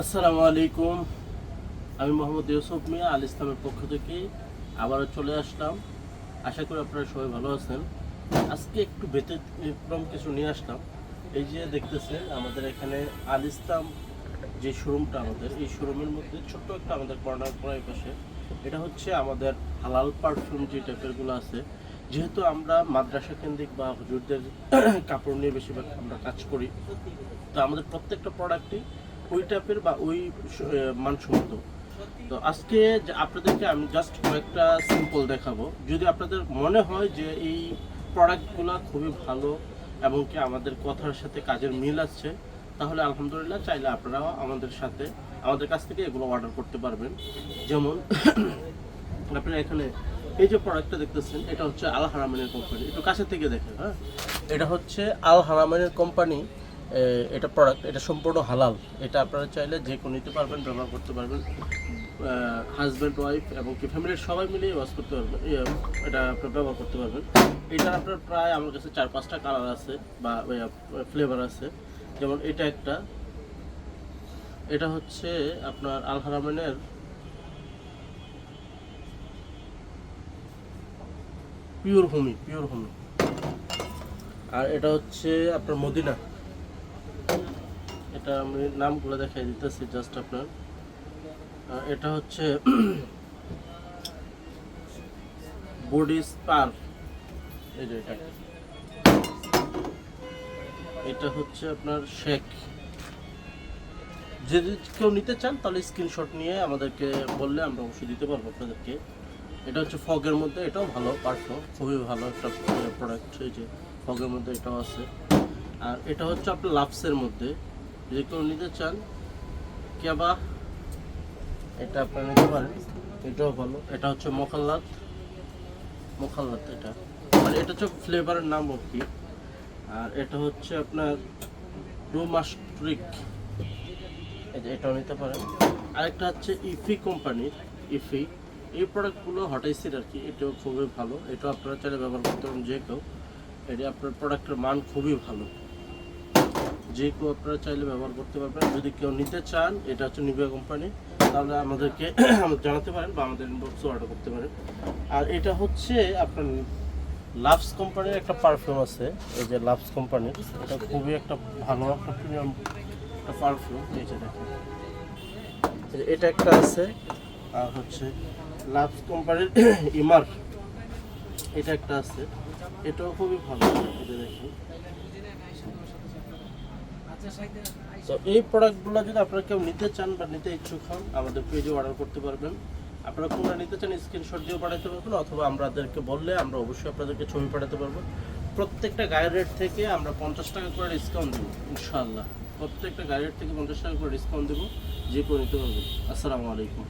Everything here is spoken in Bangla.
আসসালামু আলাইকুম। আমি মোহাম্মদ ইউসুফ মিয়া আল ইসলামের পক্ষ থেকে আবারও চলে আসলাম। আশা করি আপনারা সবাই ভালো আছেন। আজকে একটু ব্যতিক্রম কিছু নিয়ে আসলাম। এই যে দেখতেছেন আমাদের এখানে আল ইসলাম যে শোরুমটা, আমাদের এই শোরুমের মধ্যে ছোট্ট একটা আমাদের কর্নার করার পাশে এটা হচ্ছে আমাদের হালাল পারফিউম যে টাইপেরগুলো আছে। যেহেতু আমরা মাদ্রাসা কেন্দ্রিক বা হুজুরদের কাপড় নিয়ে বেশিরভাগ আমরা কাজ করি, তো আমাদের প্রত্যেকটা প্রোডাক্টই ওই টাইপের বা ওই মানসম্মত। তো আজকে আপনাদেরকে আমি জাস্ট কয়েকটা সিম্পল দেখাবো। যদি আপনাদের মনে হয় যে এই প্রোডাক্টগুলো খুবই ভালো এবং কি আমাদের কথার সাথে কাজের মিল আছে, তাহলে আলহামদুলিল্লাহ চাইলে আপনারাও আমাদের কাছ থেকে এগুলো অর্ডার করতে পারবেন। যেমন আপনারা এখানে এই যে প্রোডাক্টটা দেখতেছেন, এটা হচ্ছে আল হারামাইনের কোম্পানি। একটু কাছে থেকে দেখেন। হ্যাঁ, এটা হচ্ছে আল হারামাইনের কোম্পানি। এটা প্রোডাক্ট, এটা সম্পূর্ণ হালাল। এটা আপনারা চাইলে যে কোনো নিতে পারবেন, ব্যবহার করতে পারবেন। হাজব্যান্ড ওয়াইফ এবং কি ফ্যামিলির সবাই মিলে ইউজ করতে পারবেন, এটা আপনার ব্যবহার করতে পারবেন। এটার আপনার প্রায় আমার কাছে 4-5টা কালার আছে বা ফ্লেভার আছে। যেমন এটা হচ্ছে আপনার আল হারামাইনের পিওর হোমি। আর এটা হচ্ছে আপনার মদিনা। এটা আমি নামগুলো দেখাই দিতেছি জাস্ট আপনার। এটা হচ্ছে বডি স্পার। এই যে এটা হচ্ছে আপনার শেক। যদি কেউ নিতে চান তাহলে স্ক্রিনশট নিয়ে আমাদেরকে বললে আমরা অবশ্যই দিতে পারবো আপনাদেরকে। এটা হচ্ছে ফগের মধ্যে, এটাও ভালো পারফিউম, খুবই ভালো একটা প্রোডাক্ট। এই যে ফগের মধ্যে এটাও আছে। আর এটা হচ্ছে আপনার লাভসের মধ্যে, যদি কেউ নিতে চান কেবা, এটা আপনারা নিতে পারেন, এটাও ভালো। এটা হচ্ছে মোখাল্লাত। এটা মানে এটা হচ্ছে ফ্লেভারের নাম আর কি। আর এটা হচ্ছে আপনার ডোমাস্ট্রিক, এটাও নিতে পারেন। আরেকটা হচ্ছে ইফি কোম্পানির ইফি। এই প্রোডাক্টগুলো হটাইসির আর কি, এটাও খুবই ভালো। এটাও আপনারা চাইলে ব্যবহার করতে পারেন যে কেউ। এটা আপনার প্রোডাক্টের মান খুবই ভালো, যে কেউ আপনারা চাইলে ব্যবহার করতে পারবেন। যদি কেউ নিতে চান, এটা হচ্ছে নিভিয়া কোম্পানি, তাহলে আমাদেরকে জানাতে পারেন বা আমাদের ইনবক্সে অর্ডার করতে পারেন। আর এটা হচ্ছে আপনার লাভস কোম্পানির একটা পারফিউম আছে। এই যে লাভস কোম্পানির, এটা খুবই একটা ভালো একটা প্রিমিয়াম একটা পারফিউম। এই যে দেখেন, এটা একটা আছে। আর হচ্ছে লাভস কোম্পানির ইমার, এটা একটা আছে, এটাও খুবই ভালো। এটা দেখেন। তো এই প্রোডাক্টগুলো যদি আপনারা কেউ নিতে চান বা নিতে ইচ্ছুক হন, আমাদের পেজে অর্ডার করতে পারবেন। আপনারা কোনটা নিতে চান স্ক্রিনশট দিয়ে পাঠাতে পারবেন, অথবা আমাদেরকে বললে আমরা অবশ্যই আপনাদেরকে ছবি পাঠাতে পারবো। প্রত্যেকটা গায়ের রেট থেকে আমরা 50 টাকা করে ডিসকাউন্ট দেবো ইনশাআল্লাহ। প্রত্যেকটা গায়ের রেট থেকে 50 টাকা করে ডিসকাউন্ট দেবো, যে কেউ নিতে পারবেন। আসসালামু আলাইকুম।